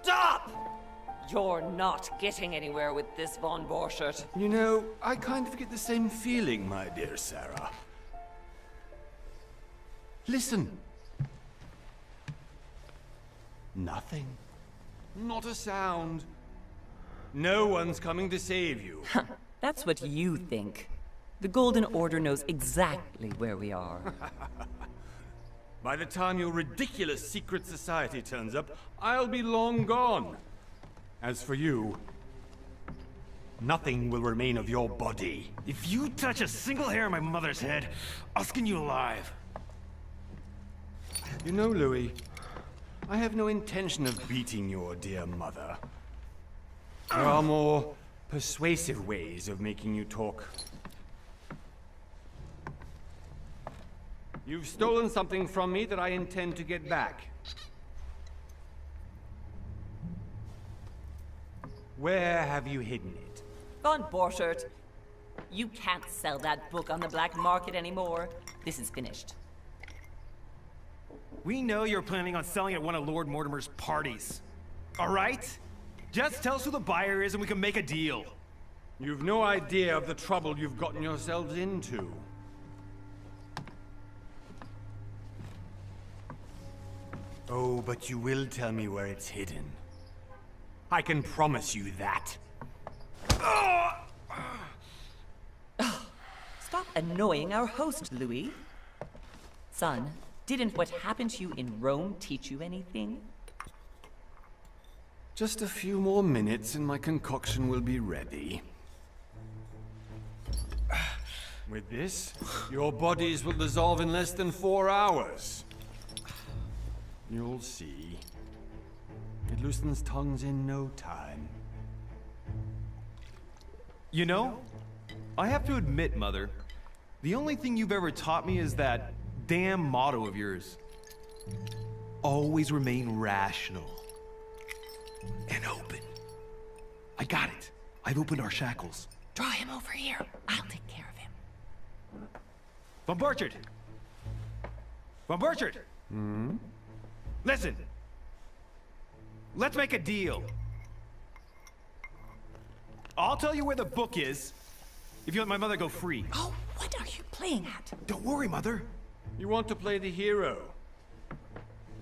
Stop! You're not getting anywhere with this Von Borchert. You know, I kind of get the same feeling, my dear Sarah. Listen. Nothing. Not a sound. No one's coming to save you. That's what you think. The Golden Order knows exactly where we are. By the time your ridiculous secret society turns up, I'll be long gone. As for you, nothing will remain of your body. If you touch a single hair on my mother's head, I'll skin you alive. You know, Louis, I have no intention of beating your dear mother. There are more persuasive ways of making you talk. You've stolen something from me that I intend to get back. Where have you hidden it? Von Borchert, you can't sell that book on the black market anymore. This is finished. We know you're planning on selling at one of Lord Mortimer's parties. All right? Just tell us who the buyer is and we can make a deal. You've no idea of the trouble you've gotten yourselves into. Oh, but you will tell me where it's hidden. I can promise you that. Stop annoying our host, Louis. Son, didn't what happened to you in Rome teach you anything? Just a few more minutes and my concoction will be ready. With this, your bodies will dissolve in less than 4 hours. You'll see. It loosens tongues in no time. You know, I have to admit, Mother, the only thing you've ever taught me is that damn motto of yours. Always remain rational. And open. I got it. I've opened our shackles. Draw him over here. I'll take care of him. Von Borchert! Von Borchert! Hmm? Listen. Let's make a deal. I'll tell you where the book is if you let my mother go free. Oh, what are you playing at? Don't worry, Mother. You want to play the hero.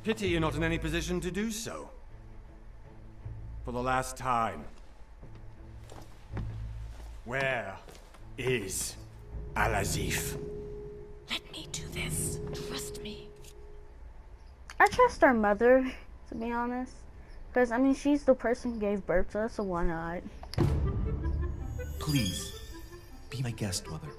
Pity you're not in any position to do so. For the last time. Where is Al-Azif? Let me do this. Trust me. I trust our mother, to be honest. Because, I mean, she's the person who gave birth to us, so why not? Please, be my guest, Mother.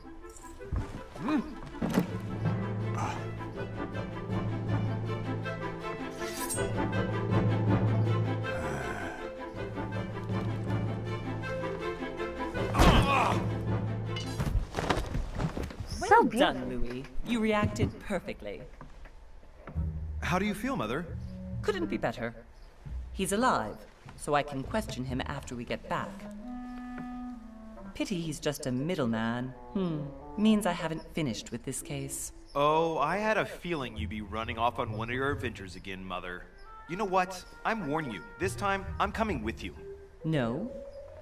So Well beautiful. done, Louis. You reacted perfectly. How do you feel, Mother? Couldn't be better. He's alive, so I can question him after we get back. Pity he's just a middleman. Means I haven't finished with this case. Oh, I had a feeling you'd be running off on one of your adventures again, Mother. You know what? I'm warning you. This time, I'm coming with you. No,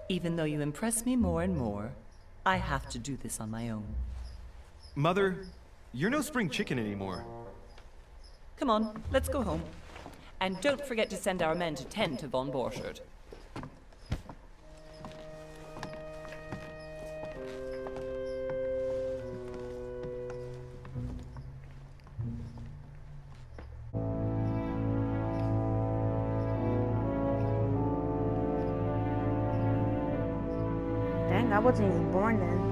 even though you impress me more and more, I have to do this on my own. Mother, you're no spring chicken anymore. Come on, let's go home. And don't forget to send our men to tend to Von Borchert. Dang, I wasn't even born then.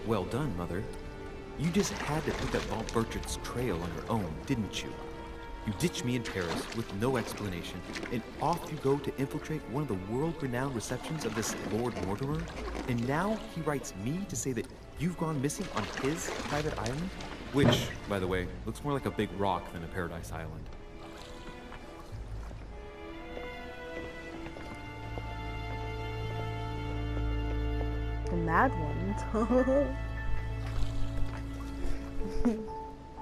Well done, Mother. You just had to pick up Von Burchard's trail on your own, didn't you? You ditched me in Paris with no explanation, and off you go to infiltrate one of the world-renowned receptions of this Lord Mortimer? And now he writes me to say that you've gone missing on his private island? Which, by the way, looks more like a big rock than a paradise island. The mad ones.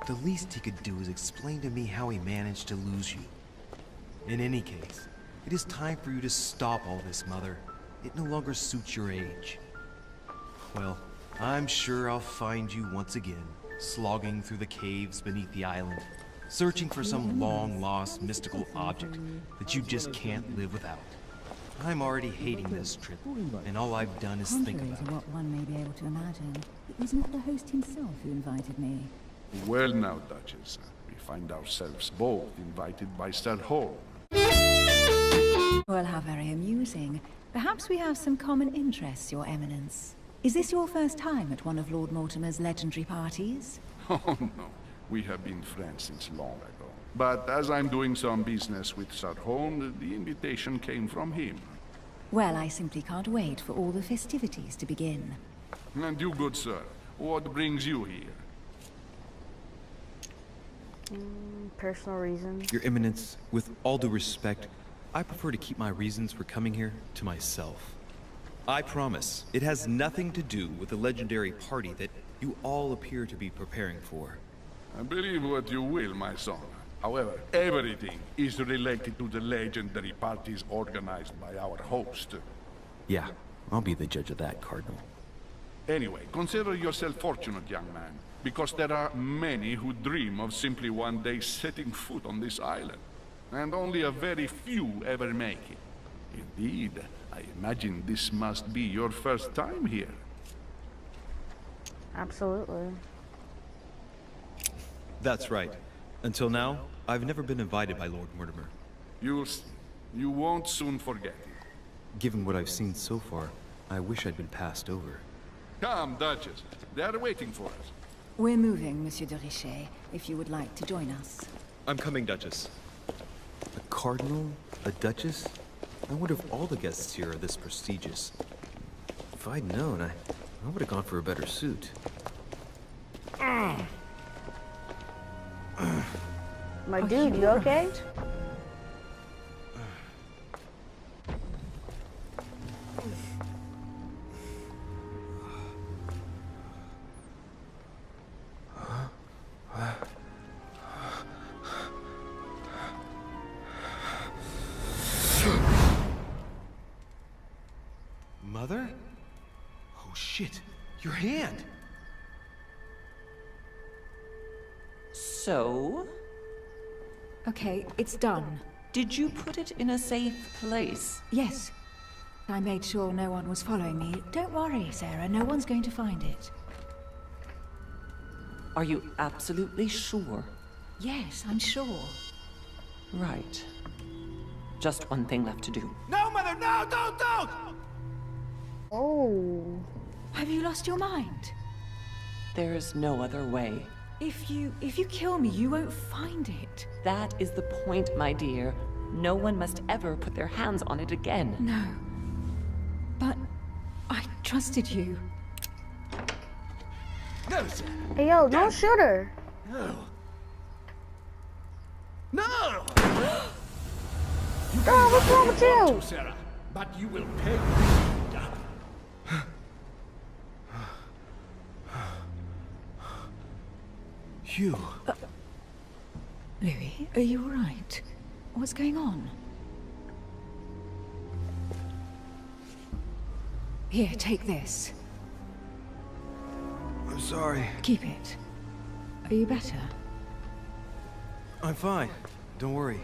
The least he could do is explain to me how he managed to lose you. In any case, it is time for you to stop all this, Mother. It no longer suits your age. Well, I'm sure I'll find you once again, slogging through the caves beneath the island, searching for some long-lost mystical object that you just can't live without. I'm already hating this trip, and all I've done is think Contrary about to it. what one may be able to imagine, it was not the host himself who invited me. Well now, Duchess, we find ourselves both invited by Sir Holm. Well, how very amusing. Perhaps we have some common interests, Your Eminence. Is this your first time at one of Lord Mortimer's legendary parties? Oh no, we have been friends since long ago. But as I'm doing some business with Sir Holm, the invitation came from him. Well, I simply can't wait for all the festivities to begin. And you, good sir, what brings you here? Personal reasons. Your Eminence, with all due respect, I prefer to keep my reasons for coming here to myself. I promise, it has nothing to do with the legendary party that you all appear to be preparing for. Believe what you will, my son. However, everything is related to the legendary parties organized by our host. Yeah, I'll be the judge of that, Cardinal. Anyway, consider yourself fortunate, young man, because there are many who dream of simply one day setting foot on this island, and only a very few ever make it. Indeed, I imagine this must be your first time here. Absolutely. That's right. Until now, I've never been invited by Lord Mortimer. You'll see. You won't soon forget it. Given what I've seen so far, I wish I'd been passed over. Come, Duchess. They are waiting for us. We're moving, Monsieur de Richet, if you would like to join us. I'm coming, Duchess. A cardinal? A duchess? I wonder if all the guests here are this prestigious. If I'd known, I would have gone for a better suit. My dude, you okay? Mother? Oh shit, your hand! So, Okay, it's done. did you put it in a safe place? Yes. I made sure no one was following me. Don't worry, Sarah, no one's going to find it. Are you absolutely sure? Yes, I'm sure. Right. Just one thing left to do. No, Mother, no, don't! Oh. Have you lost your mind? There's no other way. If you kill me, you won't find it. That is the point, my dear. No one must ever put their hands on it again. No. But I trusted you. No, sir. Hey, yo, don't shoot her. No. No! Oh, what's wrong with you? Sarah, but you will pay. Hugh. Louis, are you all right? What's going on? Here, take this. I'm sorry. Keep it. Are you better? I'm fine. Don't worry.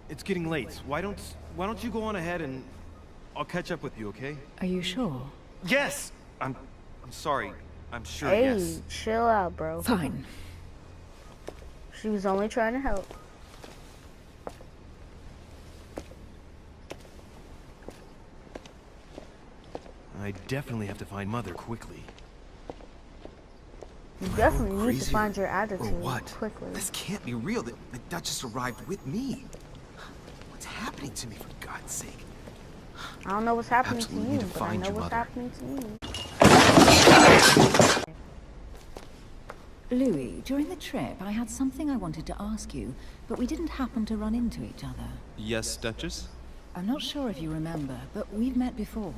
It's getting late. Why don't you go on ahead and I'll catch up with you, okay? Are you sure? Yes! I'm sorry. I'm sure, Hey, yes. chill out, bro. Fine. She was only trying to help. I definitely have to find Mother quickly. You definitely need to Crazier, find your attitude or what? quickly. This can't be real. The Duchess arrived with me. What's happening to me, for God's sake? I don't know what's happening Absolutely to need you, to but I find know your what's mother. happening to me. Louis, during the trip, I had something I wanted to ask you, but we didn't happen to run into each other. Yes, Duchess? I'm not sure if you remember, but we've met before.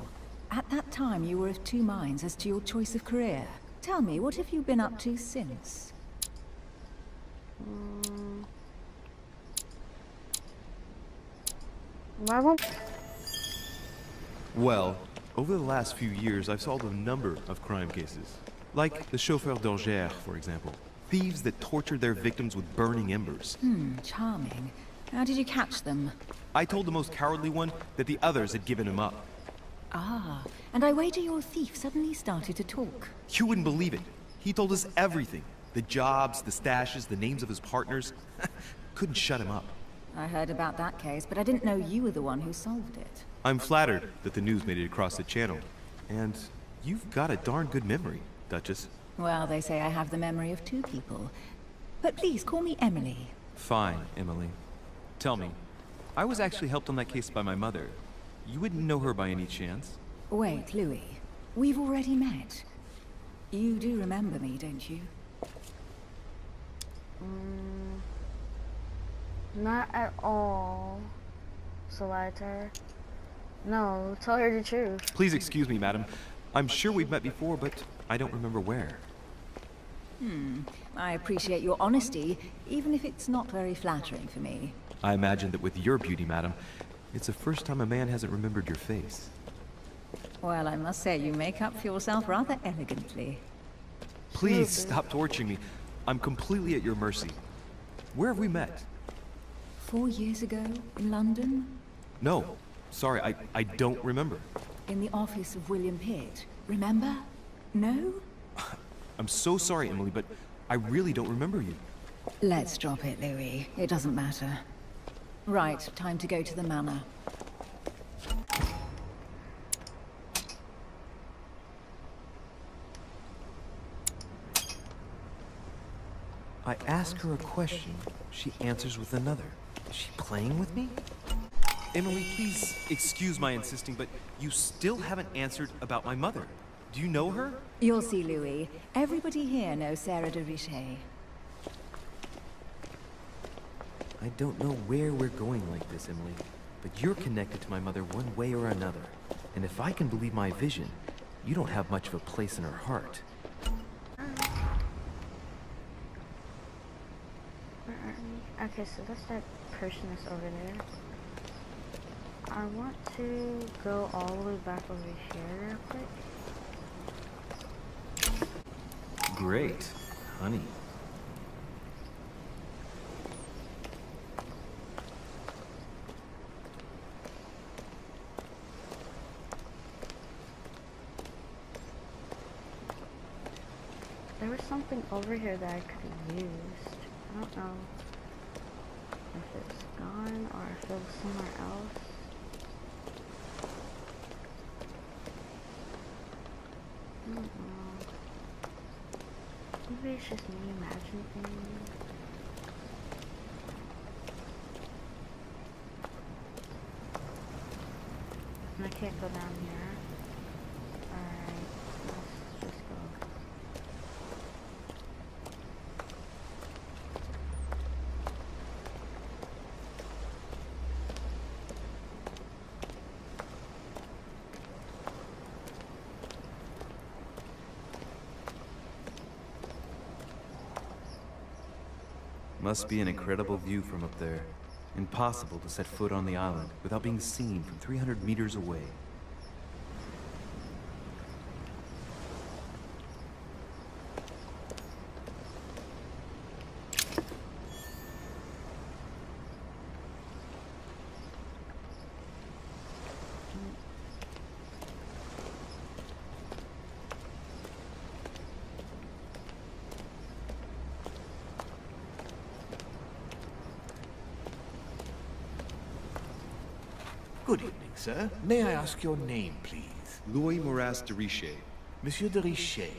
At that time, you were of two minds as to your choice of career. Tell me, what have you been up to since? Why won't... Well, over the last few years, I've solved a number of crime cases. Like the chauffeur d'Angers, for example. Thieves that tortured their victims with burning embers. Charming. How did you catch them? I told the most cowardly one that the others had given him up. Ah, and I wager your thief suddenly started to talk. You wouldn't believe it. He told us everything. The jobs, the stashes, the names of his partners. Couldn't shut him up. I heard about that case, but I didn't know you were the one who solved it. I'm flattered that the news made it across the channel. And you've got a darn good memory, Duchess. Well, they say I have the memory of two people. But please, call me Emily. Fine, Emily. Tell me, I was actually helped on that case by my mother. You wouldn't know her by any chance? Wait, Louis. We've already met. You do remember me, don't you? Not at all. Solitaire. No, tell her the truth. Please excuse me, madam. I'm sure we've met before, but I don't remember where. I appreciate your honesty, even if it's not very flattering for me. I imagine that with your beauty, madam, it's the first time a man hasn't remembered your face. Well, I must say you make up for yourself rather elegantly. Please stop torturing me. I'm completely at your mercy. Where have we met? 4 years ago, in London? No. Sorry, I don't remember. In the office of William Pitt. Remember? No? I'm so sorry, Emily, but I really don't remember you. Let's drop it, Louis. It doesn't matter. Right, time to go to the manor. I ask her a question, she answers with another. Is she playing with me? Emily, please excuse my insisting, but you still haven't answered about my mother. Do you know her? You'll see, Louis. Everybody here knows Sarah de Richet. I don't know where we're going like this, Emily, but you're connected to my mother one way or another. And if I can believe my vision, you don't have much of a place in her heart. Where are we? Okay, so that's that person that's over there. I want to go all the way back over here real quick. Great, honey. There was something over here that I could have used. I don't know if it's gone or if it was somewhere else. I don't know. Maybe it's just me imagining things. I can't go down here. Alright, let's just go. Must be an incredible view from up there. Impossible to set foot on the island without being seen from 300 meters away. Good evening, sir. May I ask your name, please? please? Louis Moras de Richer. Monsieur de Richer,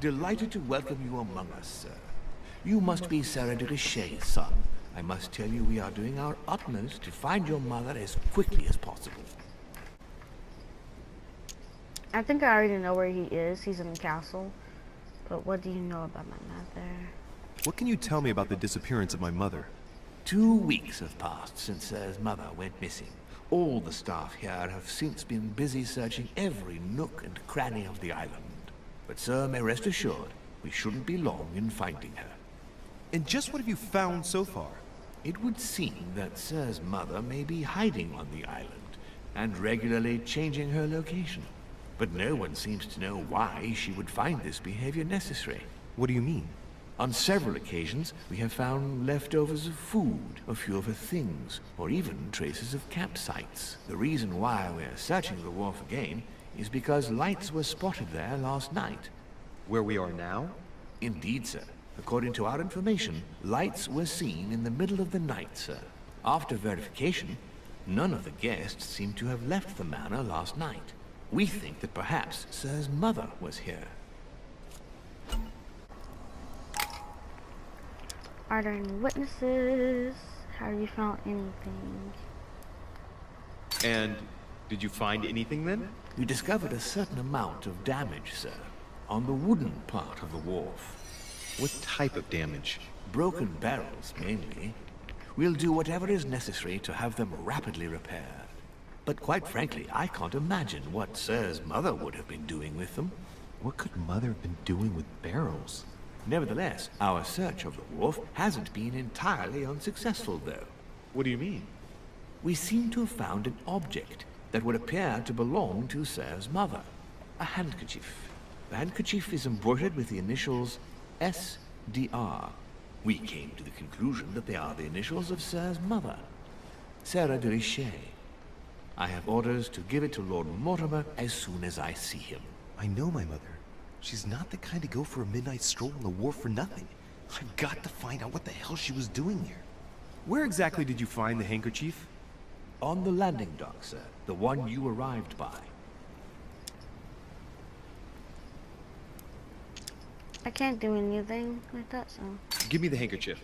delighted to welcome you among us, sir. You must be Sarah de Richer's son. I must tell you we are doing our utmost to find your mother as quickly as possible. I think I already know where he is. He's in the castle. But what do you know about my mother? What can you tell me about the disappearance of my mother? 2 weeks have passed since Sir's mother went missing. All the staff here have since been busy searching every nook and cranny of the island. But Sir may rest assured, we shouldn't be long in finding her. And just what have you found so far? It would seem that Sir's mother may be hiding on the island, and regularly changing her location. But no one seems to know why she would find this behavior necessary. What do you mean? On several occasions, we have found leftovers of food, a few of her things, or even traces of campsites. The reason why we're searching the wharf again is because lights were spotted there last night. Where we are now? Indeed, sir. According to our information, lights were seen in the middle of the night, sir. After verification, none of the guests seem to have left the manor last night. We think that perhaps Sir's mother was here. Are there any witnesses? Have you found anything? And did you find anything then? We discovered a certain amount of damage, sir, on the wooden part of the wharf. What type of damage? Broken barrels, mainly. We'll do whatever is necessary to have them rapidly repaired. But quite frankly, I can't imagine what Sir's mother would have been doing with them. What could Mother have been doing with barrels? Nevertheless, our search of the wharf hasn't been entirely unsuccessful, though. What do you mean? We seem to have found an object that would appear to belong to Sir's mother. A handkerchief. The handkerchief is embroidered with the initials SDR. We came to the conclusion that they are the initials of Sir's mother, Sarah de Richer. I have orders to give it to Lord Mortimer as soon as I see him. I know my mother. She's not the kind to go for a midnight stroll on the wharf for nothing. I've got to find out what the hell she was doing here. Where exactly did you find the handkerchief? On the landing dock, sir. The one you arrived by. I can't do anything like that, so... Give me the handkerchief.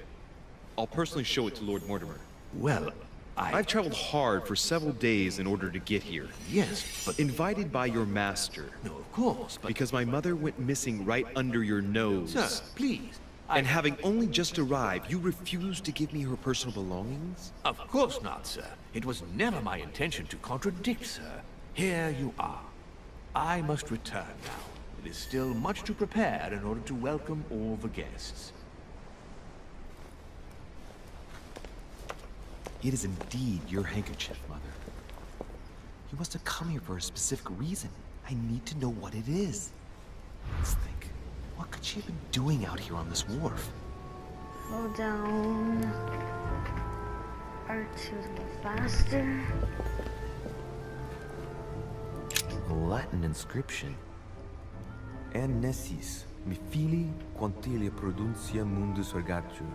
I'll personally show it to Lord Mortimer. Well, I've traveled hard for several days in order to get here. Yes, but... Invited by your master. No, of course, but... Because my mother went missing right under your nose. Sir, please. And having only just arrived, you refused to give me her personal belongings? Of course not, sir. It was never my intention to contradict, sir. Here you are. I must return now. It is still much to prepare in order to welcome all the guests. It is indeed your handkerchief, Mother. You must have come here for a specific reason. I need to know what it is. Let's think. What could she have been doing out here on this wharf? Slow down. R2 is a little faster. A Latin inscription. En nessis, mi fili quantilia produncia mundus ergatur.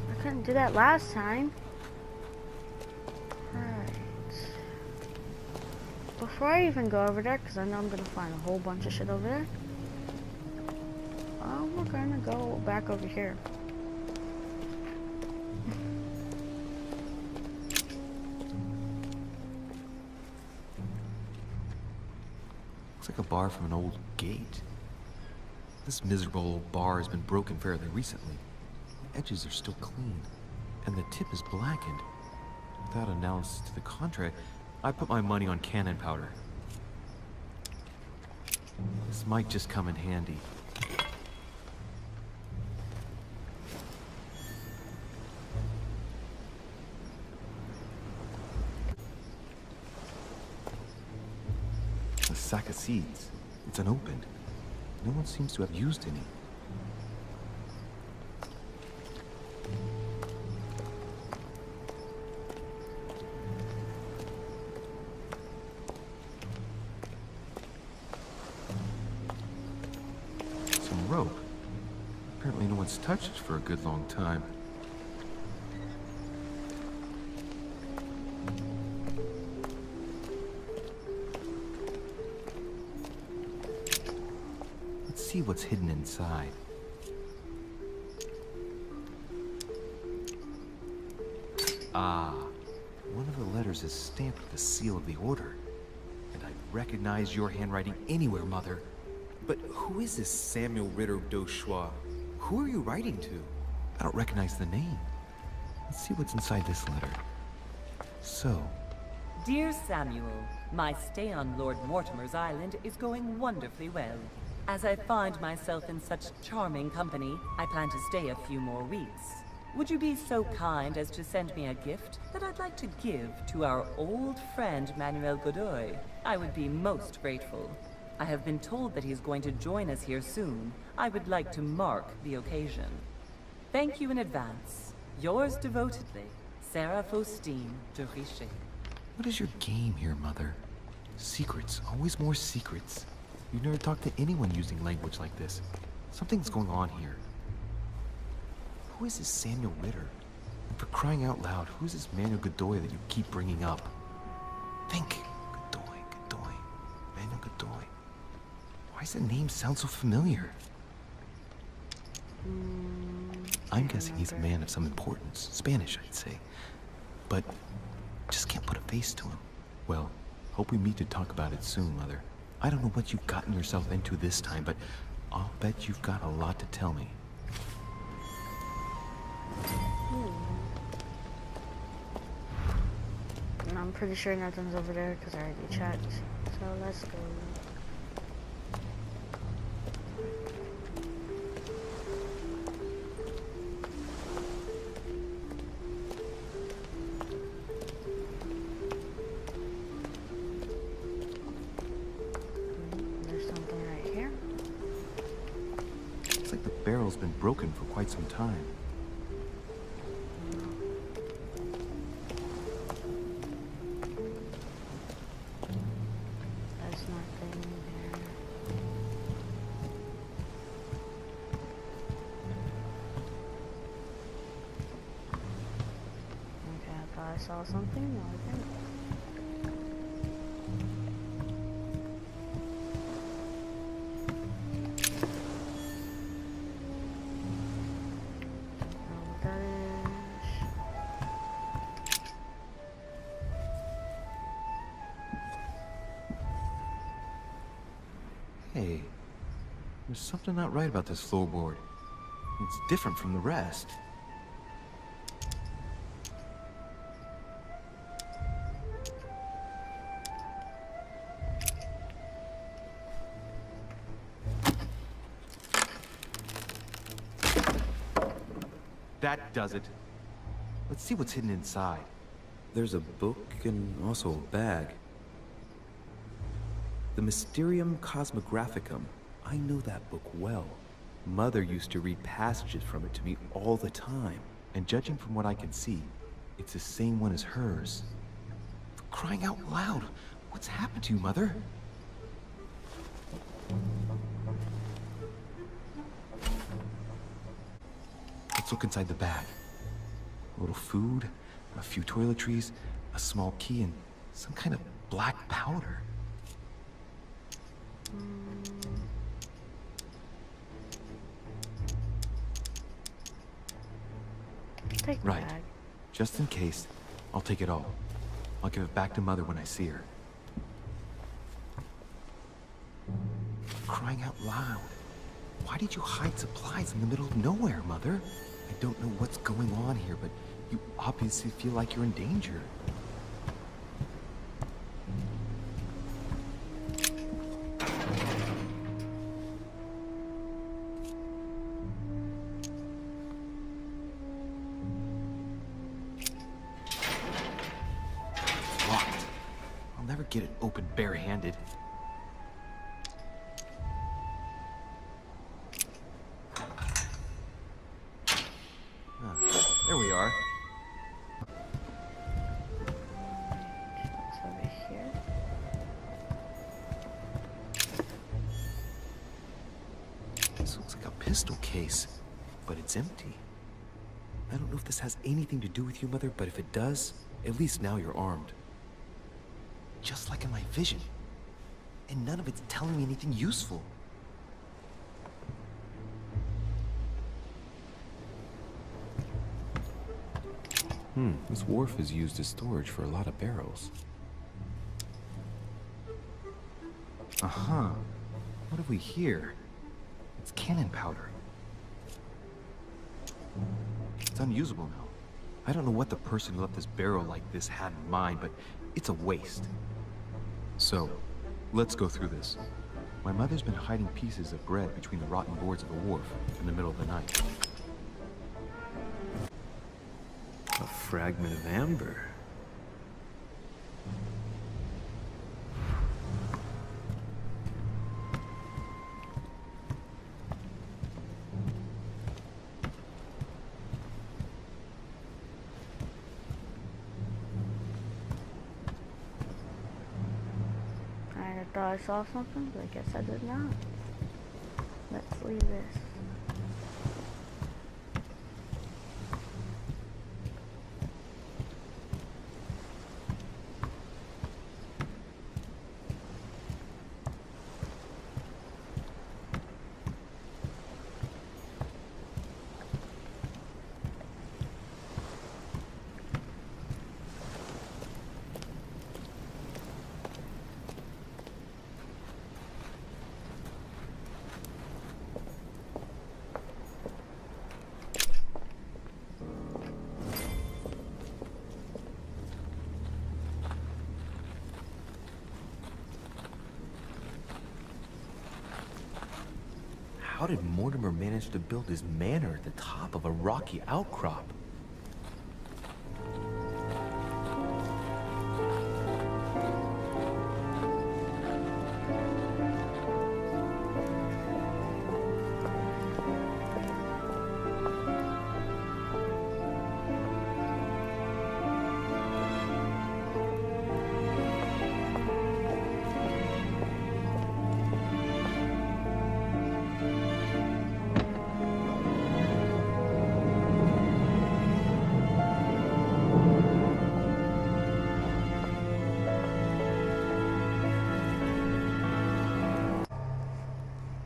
I couldn't do that last time. Alright. Before I even go over there, because I know I'm going to find a whole bunch of shit over there, we're going to go back over here. Looks like a bar from an old gate. This miserable old bar has been broken fairly recently. The edges are still clean, and the tip is blackened. Without analysis to the contrary, I put my money on cannon powder. This might just come in handy. A sack of seeds. It's unopened. No one seems to have used any. Some rope. Apparently no one's touched it for a good long time. Let's see what's hidden inside. Ah, one of the letters is stamped with the seal of the Order. And I recognize your handwriting anywhere, Mother. But who is this Samuel Ritter d'Auchois? Who are you writing to? I don't recognize the name. Let's see what's inside this letter. So, Dear Samuel, my stay on Lord Mortimer's island is going wonderfully well. As I find myself in such charming company, I plan to stay a few more weeks. Would you be so kind as to send me a gift that I'd like to give to our old friend Manuel Godoy? I would be most grateful. I have been told that he's going to join us here soon. I would like to mark the occasion. Thank you in advance. Yours devotedly, Sarah Faustine de Richer. what is your game here, Mother? Secrets, always more secrets. You've never talked to anyone using language like this. Something's going on here. Who is this Samuel Ritter? And for crying out loud, who's this Manuel Godoy that you keep bringing up? Think. Godoy. Manuel Godoy. Why does the name sound so familiar? I'm guessing he's a man of some importance. Spanish, I'd say. But just can't put a face to him. Well, hope we meet to talk about it soon, Mother. I don't know what you've gotten yourself into this time, but I'll bet you've got a lot to tell me. And I'm pretty sure nothing's over there because I already checked. So let's go. There's something right here. Looks like the barrel's been broken for quite some time. There's nothing here. Okay, I thought I saw something. No, I didn't. Know what that is. Hey, there's something not right about this floorboard. It's different from the rest. That does it. Let's see what's hidden inside. There's a book and also a bag. The Mysterium Cosmographicum. I know that book well. Mother used to read passages from it to me all the time. And judging from what I can see, it's the same one as hers. For crying out loud, what's happened to you, Mother? Let's look inside the bag. A little food, a few toiletries, a small key, and some kind of black powder. Take the Right. bag. Just in case, I'll take it all. I'll give it back to Mother when I see her. Crying out loud. Why did you hide supplies in the middle of nowhere, Mother? I don't know what's going on here, but you obviously feel like you're in danger. It's locked. I'll never get it open barehanded. There we are. It's over here. This looks like a pistol case. but it's empty. I don't know if this has anything to do with you, Mother, but if it does, at least now you're armed. Just like in my vision. And none of it's telling me anything useful. This wharf is used as storage for a lot of barrels. Uh-huh. What have we here? It's cannon powder. It's unusable now. I don't know what the person who left this barrel like this had in mind, but it's a waste. So, let's go through this. My mother's been hiding pieces of bread between the rotten boards of the wharf in the middle of the night. A fragment of amber. I thought I saw something, but I guess I did not. Let's leave this. How did Mortimer manage to build his manor at the top of a rocky outcrop?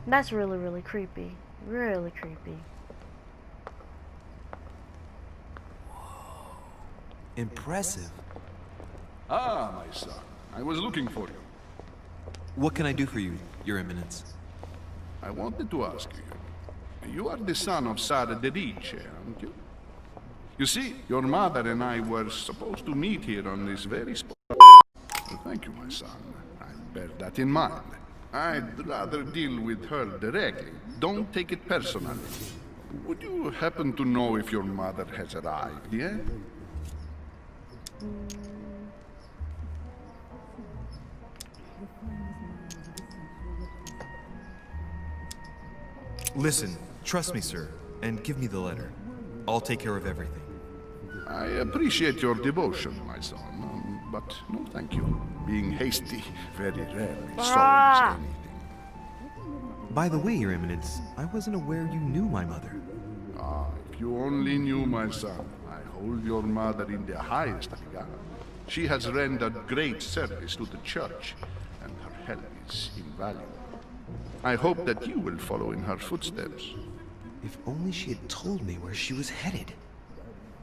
That's really, really creepy. Really creepy. Impressive. Ah, my son. I was looking for you. What can I do for you, Your Eminence? I wanted to ask you. You are the son of Sara de Riche, aren't you? You see, your mother and I were supposed to meet here on this very spot. Well, thank you, my son. I'll bear that in mind. I'd rather deal with her directly. Don't take it personally. Would you happen to know if your mother has arrived yet? Listen, trust me, sir, and give me the letter. I'll take care of everything. I appreciate your devotion, my son, but no thank you. Being hasty very rarely solves anything. By the way, Your Eminence, I wasn't aware you knew my mother. Ah, if you only knew, my son. I hold your mother in the highest regard. She has rendered great service to the church, and her help is invaluable. I hope that you will follow in her footsteps. If only she had told me where she was headed.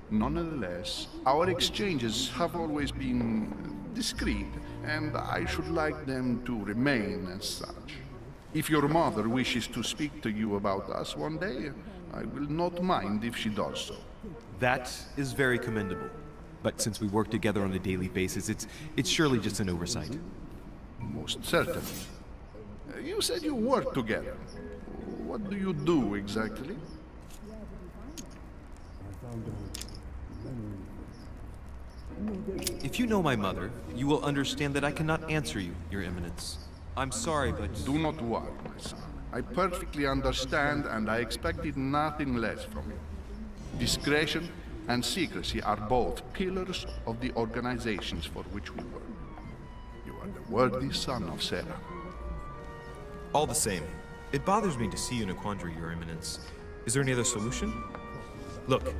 Nonetheless, our exchanges have always been discreet, and I should like them to remain as such. If your mother wishes to speak to you about us one day, I will not mind if she does so. That is very commendable. But since we work together on a daily basis, it's surely just an oversight. Most certainly. You said you work together. What do you do exactly? If you know my mother, you will understand that I cannot answer you, Your Eminence. I'm sorry, but... Do not worry, my son. I perfectly understand, and I expected nothing less from you. Discretion and secrecy are both pillars of the organizations for which we work. You are the worthy son of Sarah. All the same, it bothers me to see you in a quandary, Your Eminence. Is there any other solution? Look,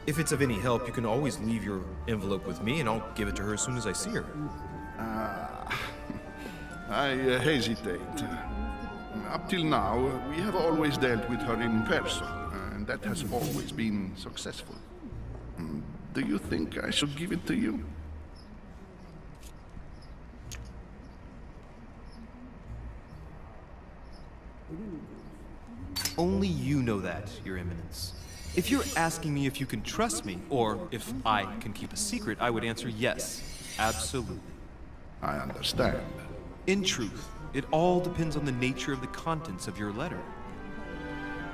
if it's of any help, you can always leave your envelope with me and I'll give it to her as soon as I see her. I hesitate. Up till now, we have always dealt with her in person, and that has always been successful. Do you think I should give it to you? Only you know that, Your Eminence. If you're asking me if you can trust me, or if I can keep a secret, I would answer yes, absolutely. I understand. In truth, it all depends on the nature of the contents of your letter.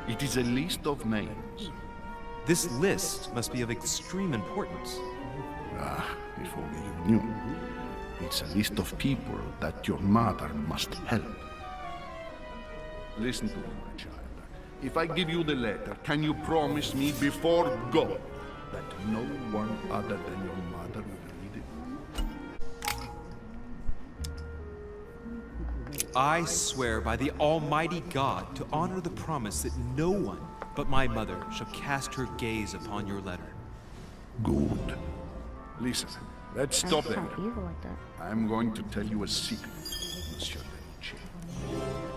It is a list of names. This list must be of extreme importance. If only you knew. It's a list of people that your mother must help. Listen to me, my child. If I give you the letter, can you promise me before God that no one other than your mother will read it? I swear by the Almighty God to honor the promise that no one but my mother shall cast her gaze upon your letter. Good. Listen, let's stop there. Evil like that. I'm going to tell you a secret, Monsieur Medici.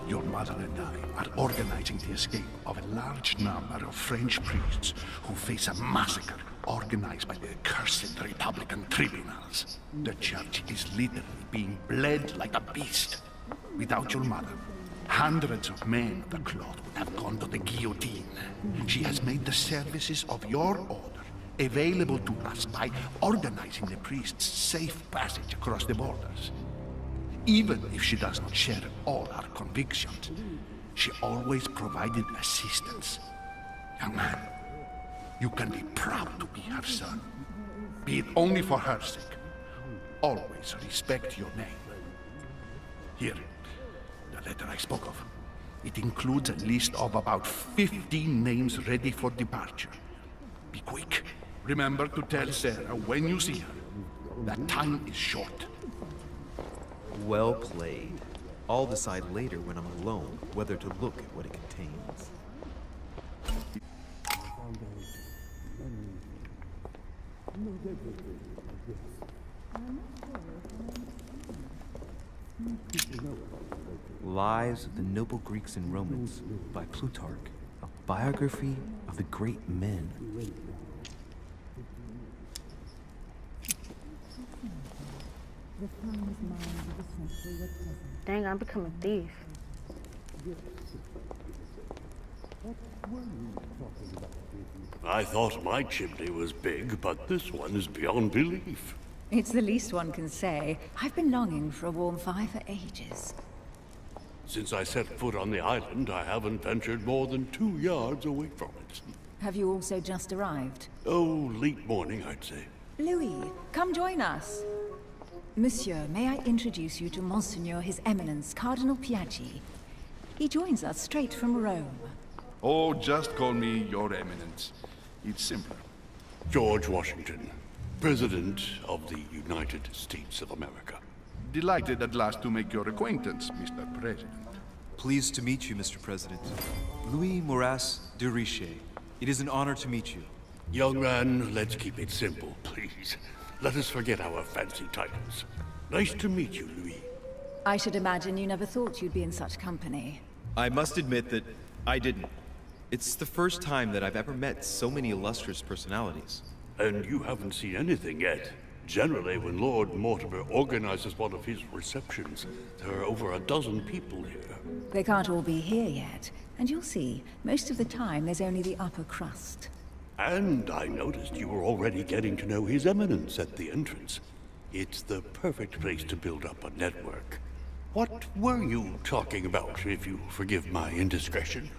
Your mother and I are organizing the escape of a large number of French priests who face a massacre organized by the accursed Republican tribunals. The church is literally being bled like a beast. Without your mother, hundreds of men of the cloth would have gone to the guillotine. She has made the services of your order available to us by organizing the priests' safe passage across the borders. Even if she does not share all our convictions, she always provided assistance. Young man, you can be proud to be her son. Be it only for her sake. Always respect your name. Here, the letter I spoke of. It includes a list of about 15 names ready for departure. Be quick. Remember to tell Sarah when you see her that time is short. Well played. I'll decide later when I'm alone whether to look at what it contains. Lives of the Noble Greeks and Romans by Plutarch, a biography of the great men. Dang, I'm becoming a thief. I thought my chimney was big, but this one is beyond belief. It's the least one can say. I've been longing for a warm fire for ages. Since I set foot on the island, I haven't ventured more than 2 yards away from it. Have you also just arrived? Oh, late morning, I'd say. Louis, come join us. Monsieur, may I introduce you to Monseigneur His Eminence, Cardinal Piaggi. He joins us straight from Rome. Oh, just call me Your Eminence. It's simpler. George Washington, President of the United States of America. Delighted at last to make your acquaintance, Mr. President. Pleased to meet you, Mr. President. Louis Maurras de Richet. It is an honor to meet you. Young man, let's keep it simple, please. Let us forget our fancy titles. Nice to meet you, Louis. I should imagine you never thought you'd be in such company. I must admit that I didn't. It's the first time that I've ever met so many illustrious personalities. And you haven't seen anything yet. Generally, when Lord Mortimer organizes one of his receptions, there are over a dozen people here. They can't all be here yet, and you'll see, most of the time there's only the upper crust. And I noticed you were already getting to know His Eminence at the entrance. It's the perfect place to build up a network. What were you talking about, if you forgive my indiscretion?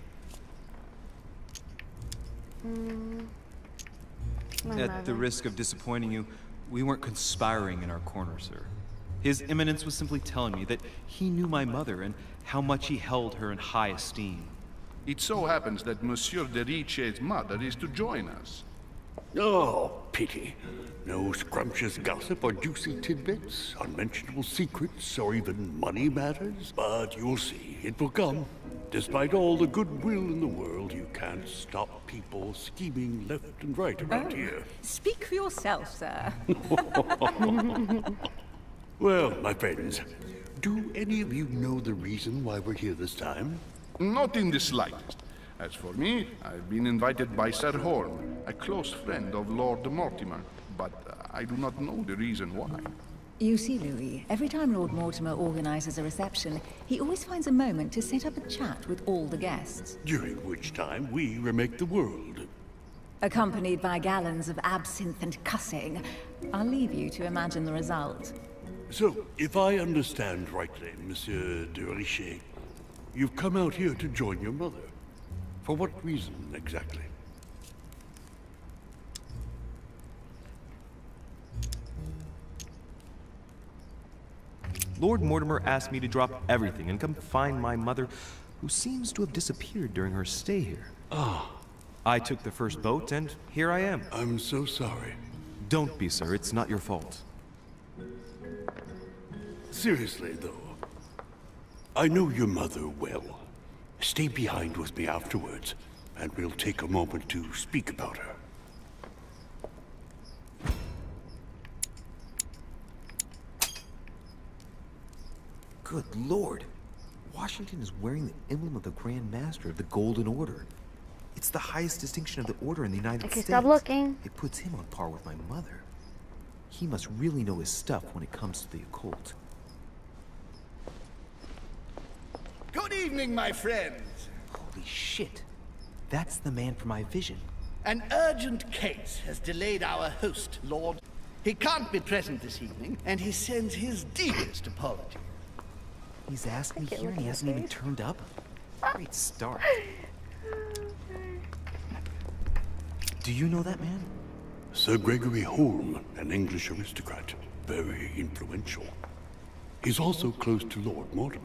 At the risk of disappointing you, we weren't conspiring in our corner, sir. His Eminence was simply telling me that he knew my mother and how much he held her in high esteem. It so happens that Monsieur de Richet's mother is to join us. Oh, pity. No scrumptious gossip or juicy tidbits, unmentionable secrets, or even money matters. But you'll see, it will come. Despite all the goodwill in the world, you can't stop people scheming left and right around here. Speak for yourself, sir. Well, my friends, do any of you know the reason why we're here this time? Not in the slightest. As for me, I've been invited by Sir Horn, a close friend of Lord Mortimer, but I do not know the reason why. You see, Louis, every time Lord Mortimer organizes a reception, he always finds a moment to set up a chat with all the guests. During which time we remake the world. Accompanied by gallons of absinthe and cussing. I'll leave you to imagine the result. So, if I understand rightly, Monsieur de Richet, you've come out here to join your mother. For what reason, exactly? Lord Mortimer asked me to drop everything and come find my mother, who seems to have disappeared during her stay here. Ah. I took the first boat, and here I am. I'm so sorry. Don't be, sir. It's not your fault. Seriously, though, I know your mother well. Stay behind with me afterwards, and we'll take a moment to speak about her. Good Lord. Washington is wearing the emblem of the Grand Master of the Golden Order. It's the highest distinction of the Order in the United States. Stop looking. It puts him on par with my mother. He must really know his stuff when it comes to the occult. Good evening, my friends. Holy shit. That's the man from my vision. An urgent case has delayed our host, Lord. He can't be present this evening, and he sends his deepest apology. He's asked me here and he hasn't even turned up? Great start. Do you know that man? Sir Gregory Holm, an English aristocrat. Very influential. He's also close to Lord Mortimer.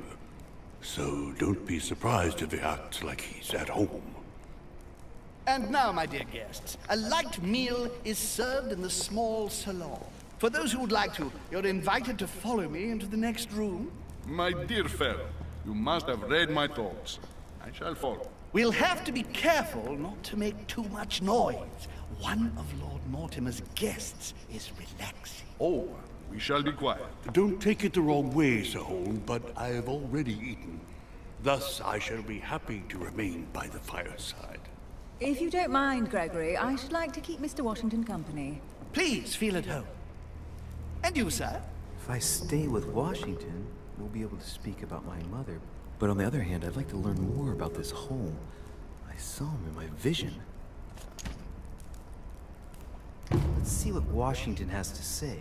So don't be surprised if he acts like he's at home. And now, my dear guests, a light meal is served in the small salon. For those who would like to, you're invited to follow me into the next room. My dear fellow, you must have read my thoughts. I shall follow. We'll have to be careful not to make too much noise. One of Lord Mortimer's guests is relaxing. Oh, we shall be quiet. Don't take it the wrong way, Sir Holm, but I have already eaten. Thus, I shall be happy to remain by the fireside. If you don't mind, Gregory, I should like to keep Mr. Washington company. Please feel at home. And you, sir? If I stay with Washington, we'll be able to speak about my mother. But on the other hand, I'd like to learn more about this home. I saw him in my vision. Let's see what Washington has to say.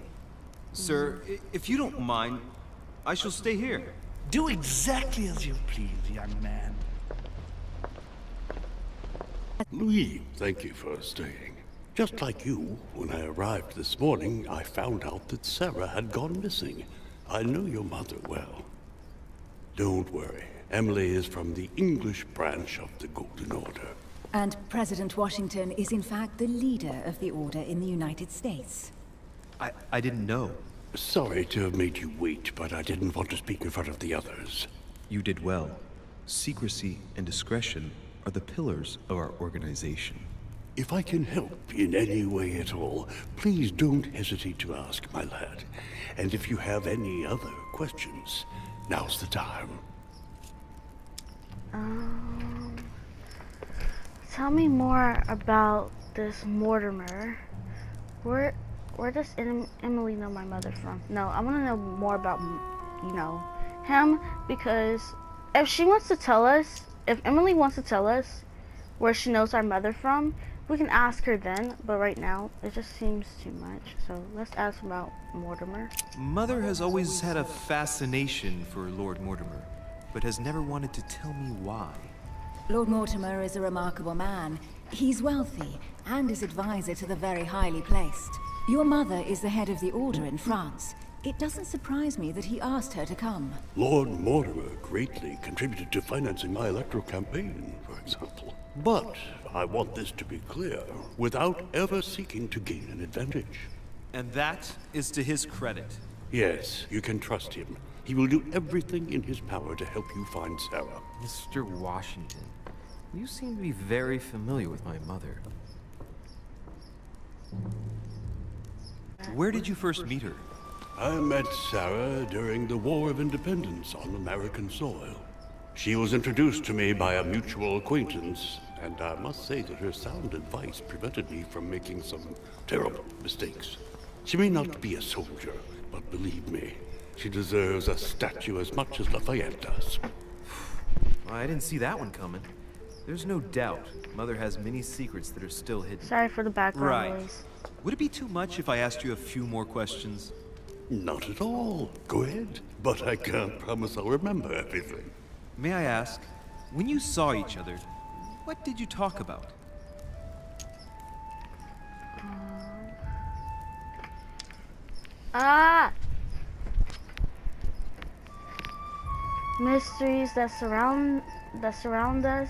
Sir, if you don't mind, I shall stay here. Do exactly as you please, young man. Louis, thank you for staying. Just like you, when I arrived this morning, I found out that Sarah had gone missing. I know your mother well. Don't worry. Emily is from the English branch of the Golden Order. And President Washington is in fact the leader of the Order in the United States. I didn't know. Sorry to have made you wait, but I didn't want to speak in front of the others. You did well. Secrecy and discretion are the pillars of our organization. If I can help in any way at all, please don't hesitate to ask, my lad. And if you have any other questions, now's the time. Tell me more about this Mortimer. Where does Emily know my mother from? No, I want to know more about, you know, him, because if she wants to tell us, if Emily wants to tell us where she knows our mother from, we can ask her then, but right now, it just seems too much. So let's ask about Mortimer. Mother has always had a fascination for Lord Mortimer, but has never wanted to tell me why. Lord Mortimer is a remarkable man. He's wealthy, and is advisor to the very highly placed. Your mother is the head of the Order in France. It doesn't surprise me that he asked her to come. Lord Mortimer greatly contributed to financing my electoral campaign, for example. But I want this to be clear, without ever seeking to gain an advantage. And that is to his credit. Yes, you can trust him. He will do everything in his power to help you find Sarah. Mr. Washington, you seem to be very familiar with my mother. Where did you first meet her? I met Sarah during the War of Independence on American soil. She was introduced to me by a mutual acquaintance, and I must say that her sound advice prevented me from making some terrible mistakes. She may not be a soldier, but believe me, she deserves a statue as much as Lafayette does. I didn't see that one coming. There's no doubt Mother has many secrets that are still hidden. Sorry for the background noise. Would it be too much if I asked you a few more questions? Not at all. Go ahead. But I can't promise I'll remember everything. May I ask, when you saw each other, what did you talk about? Mysteries that surround us,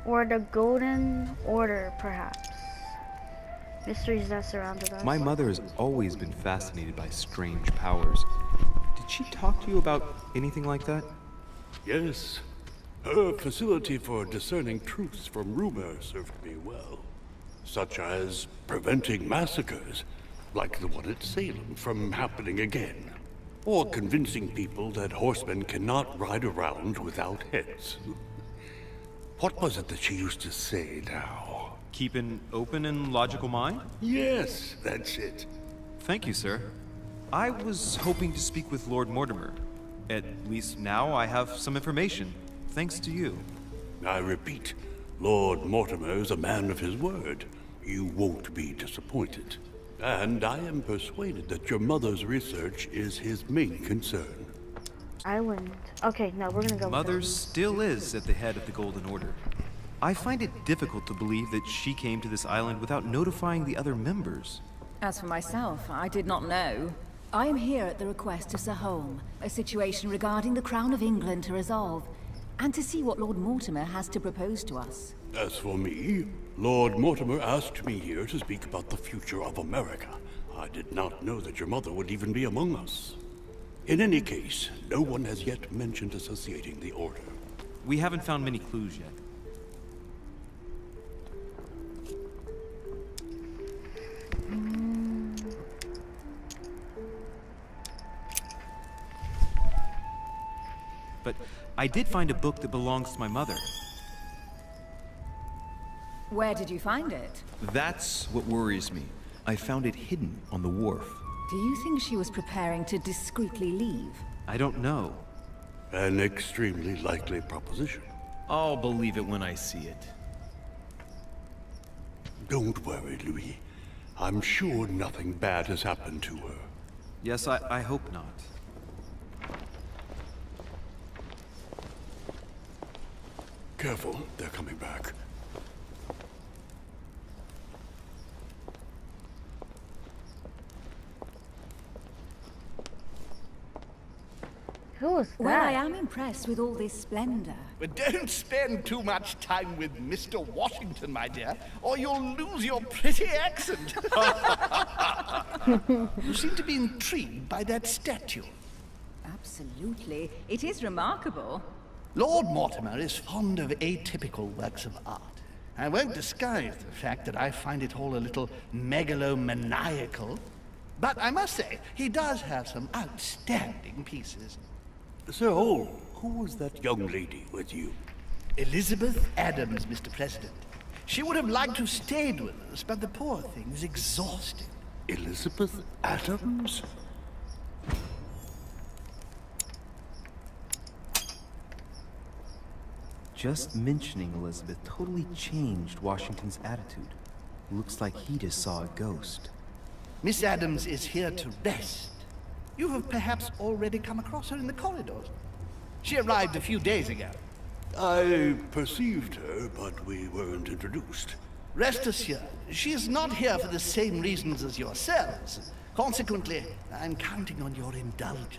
or the Golden Order, perhaps. Mysteries that surrounded us. My mother has always been fascinated by strange powers. Did she talk to you about anything like that? Yes. Her facility for discerning truths from rumor served me well. Such as preventing massacres, like the one at Salem, from happening again. Or convincing people that horsemen cannot ride around without heads. What was it that she used to say now? Keep an open and logical mind? Yes, that's it. Thank you, sir. I was hoping to speak with Lord Mortimer. At least now I have some information, thanks to you. I repeat, Lord Mortimer is a man of his word. You won't be disappointed. And I am persuaded that your mother's research is his main concern. Island. Okay, no, we're gonna go. Mother still is at the head of the Golden Order. I find it difficult to believe that she came to this island without notifying the other members. As for myself, I did not know. I am here at the request of Sir Holm, a situation regarding the Crown of England to resolve, and to see what Lord Mortimer has to propose to us. As for me, Lord Mortimer asked me here to speak about the future of America. I did not know that your mother would even be among us. In any case, no one has yet mentioned associating the Order. We haven't found many clues yet. But I did find a book that belongs to my mother. Where did you find it? That's what worries me. I found it hidden on the wharf. Do you think she was preparing to discreetly leave? I don't know. An extremely likely proposition. I'll believe it when I see it. Don't worry, Louis. I'm sure nothing bad has happened to her. Yes, I hope not. Careful, they're coming back. Who is that? Well, I am impressed with all this splendor. But don't spend too much time with Mr. Washington, my dear, or you'll lose your pretty accent. You seem to be intrigued by that statue. Absolutely. It is remarkable. Lord Mortimer is fond of atypical works of art. I won't disguise the fact that I find it all a little megalomaniacal. But I must say, he does have some outstanding pieces. Sir Holm, who was that young lady with you? Elizabeth Adams, Mr. President. She would have liked to have stayed with us, but the poor thing is exhausted. Elizabeth Adams? Just mentioning Elizabeth totally changed Washington's attitude. Looks like he just saw a ghost. Miss Adams is here to rest. You have perhaps already come across her in the corridors. She arrived a few days ago. I perceived her, but we weren't introduced. Rest assured, she is not here for the same reasons as yourselves. Consequently, I'm counting on your indulgence.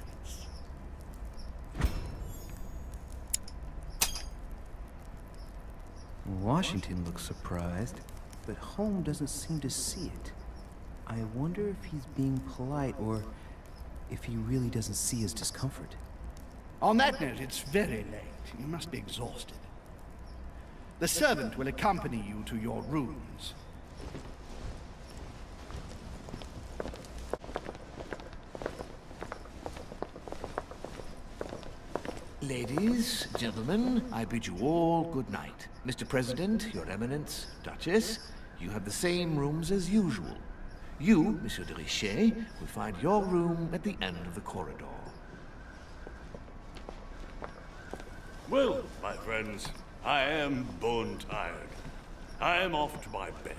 Washington looks surprised, but Holm doesn't seem to see it. I wonder if he's being polite or if he really doesn't see his discomfort. On that note, it's very late. You must be exhausted. The servant will accompany you to your rooms. Ladies, gentlemen, I bid you all good night. Mr. President, Your Eminence, Duchess, you have the same rooms as usual. You, Monsieur de Richet, will find your room at the end of the corridor. Well, my friends, I am bone tired. I am off to my bed.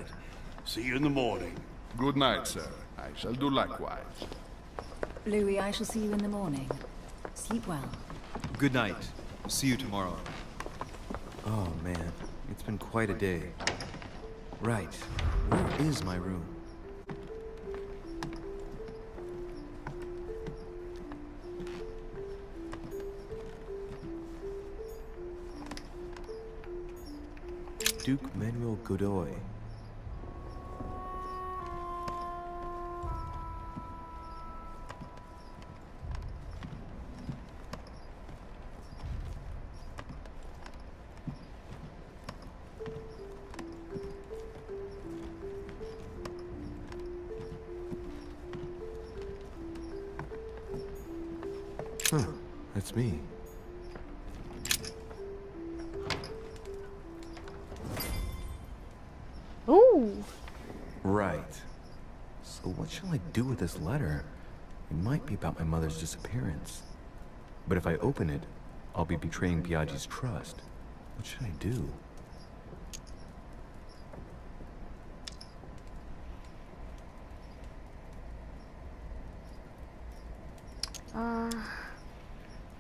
See you in the morning. Good night, sir. I shall do likewise. Louis, I shall see you in the morning. Sleep well. Good night. See you tomorrow. Oh man, it's been quite a day. Right, where is my room? Duke Manuel Godoy. Huh, that's me. Ooh. Right. So what shall I do with this letter? It might be about my mother's disappearance. But if I open it, I'll be betraying Biaggi's trust. What should I do?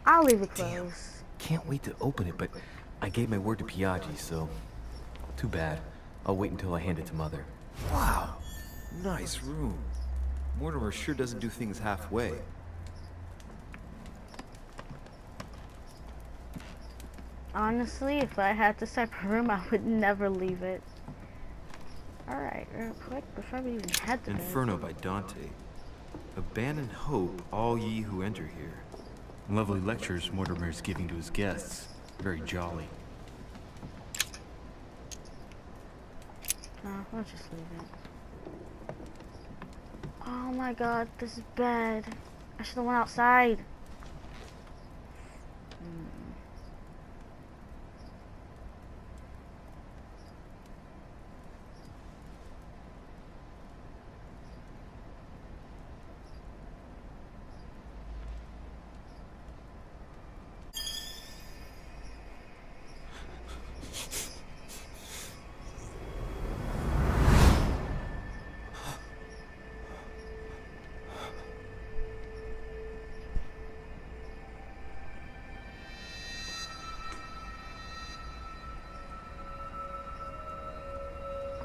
I'll leave it Damn. closed. Can't wait to open it, but I gave my word to Biaggi, so... Too bad. I'll wait until I hand it to Mother. Wow. Nice room. Mortimer sure doesn't do things halfway. Honestly, if I had this type of room, I would never leave it. Alright, real quick, before we even head to bed. Inferno by Dante. Abandon hope, all ye who enter here. Lovely lectures Mortimer is giving to his guests. Very jolly. No, we'll just leave it. Oh my god, this is bad. I should have went outside.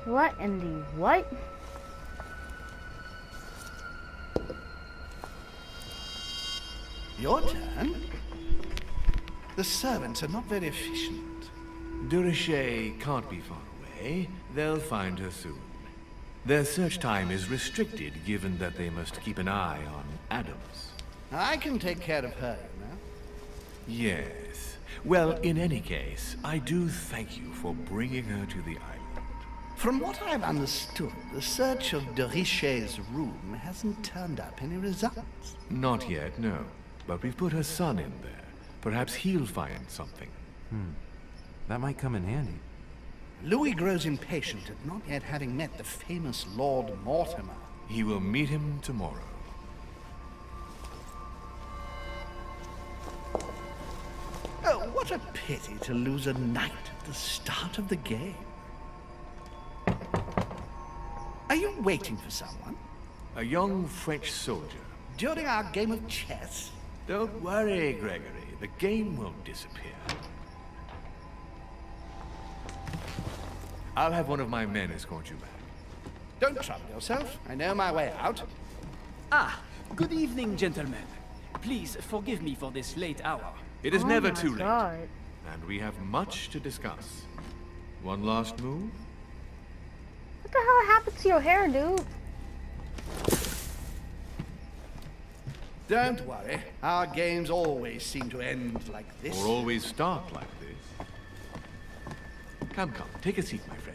What in the what? Your turn? The servants are not very efficient. De Richet can't be far away. They'll find her soon. Their search time is restricted, given that they must keep an eye on Adams. I can take care of her, you know. Yes. Well, in any case, I do thank you for bringing her to the island. From what I've understood, the search of de Richet's room hasn't turned up any results. Not yet, no. But we've put her son in there. Perhaps he'll find something. That might come in handy. Louis grows impatient at not yet having met the famous Lord Mortimer. He will meet him tomorrow. Oh, what a pity to lose a knight at the start of the game. Are you waiting for someone? A young French soldier. During our game of chess? Don't worry, Gregory. The game won't disappear. I'll have one of my men escort you back. Don't trouble yourself. I know my way out. Ah, good evening, gentlemen. Please forgive me for this late hour. It is never too late. God. And we have much to discuss. One last move? What the hell happened to your hair, dude? Don't worry. Our games always seem to end like this. Or always start like this. Come, come, take a seat, my friend.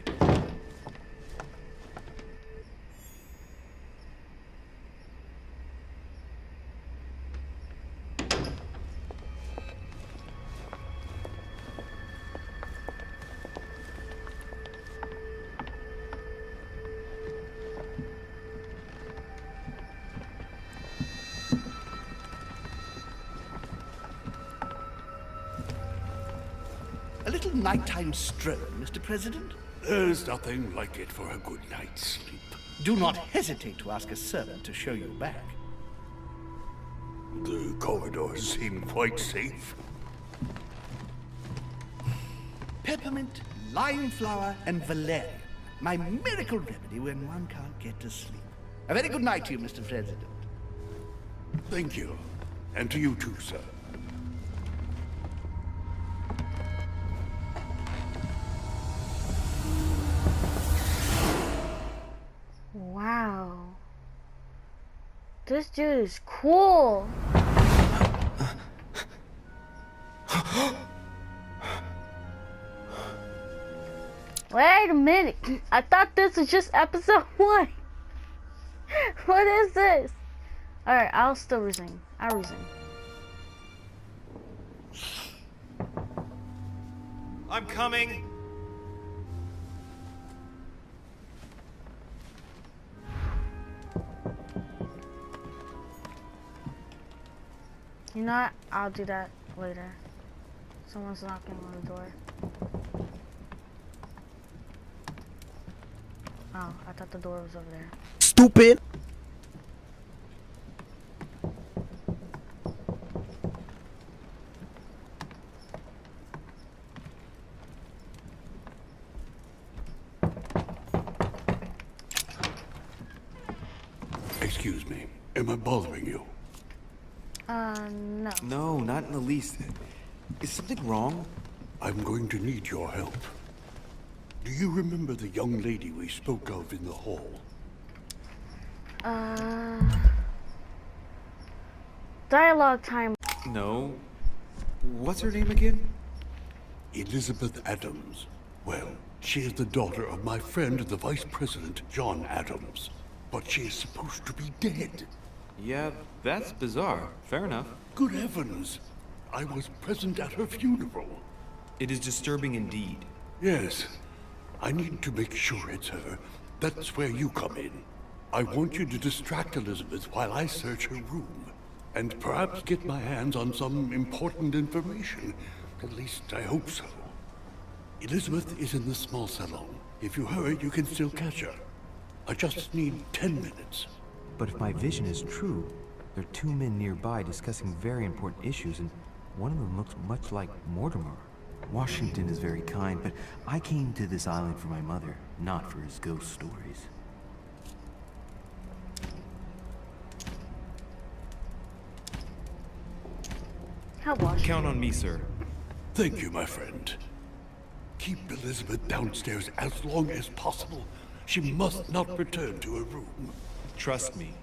A little nighttime stroll, Mr. President? There's nothing like it for a good night's sleep. Do not hesitate to ask a servant to show you back. The corridors seem quite safe. Peppermint, lime flower, and valerian. My miracle remedy when one can't get to sleep. A very good night to you, Mr. President. Thank you. And to you too, sir. Wow. This dude is cool. Wait a minute. I thought this was just episode 1. What is this? Alright, I'll still resume. I'll resume. I'm coming. You know what? I'll do that later. Someone's knocking on the door. Oh, I thought the door was over there. Stupid! Excuse me. Am I bothering you? No. No, not in the least. Is something wrong? I'm going to need your help. Do you remember the young lady we spoke of in the hall? Dialogue time. No. What's her name again? Elizabeth Adams. Well, she is the daughter of my friend, the Vice President, John Adams. But she is supposed to be dead. Yeah, that's bizarre. Fair enough. Good heavens! I was present at her funeral. It is disturbing indeed. Yes. I need to make sure it's her. That's where you come in. I want you to distract Elizabeth while I search her room. And perhaps get my hands on some important information. At least I hope so. Elizabeth is in the small salon. If you hurry, you can still catch her. I just need 10 minutes. But if my vision is true, there are 2 men nearby discussing very important issues, and one of them looks much like Mortimer. Washington is very kind, but I came to this island for my mother, not for his ghost stories. How Washington? Count on me, sir. Thank you, my friend. Keep Elizabeth downstairs as long as possible. She must not return to her room. Trust me,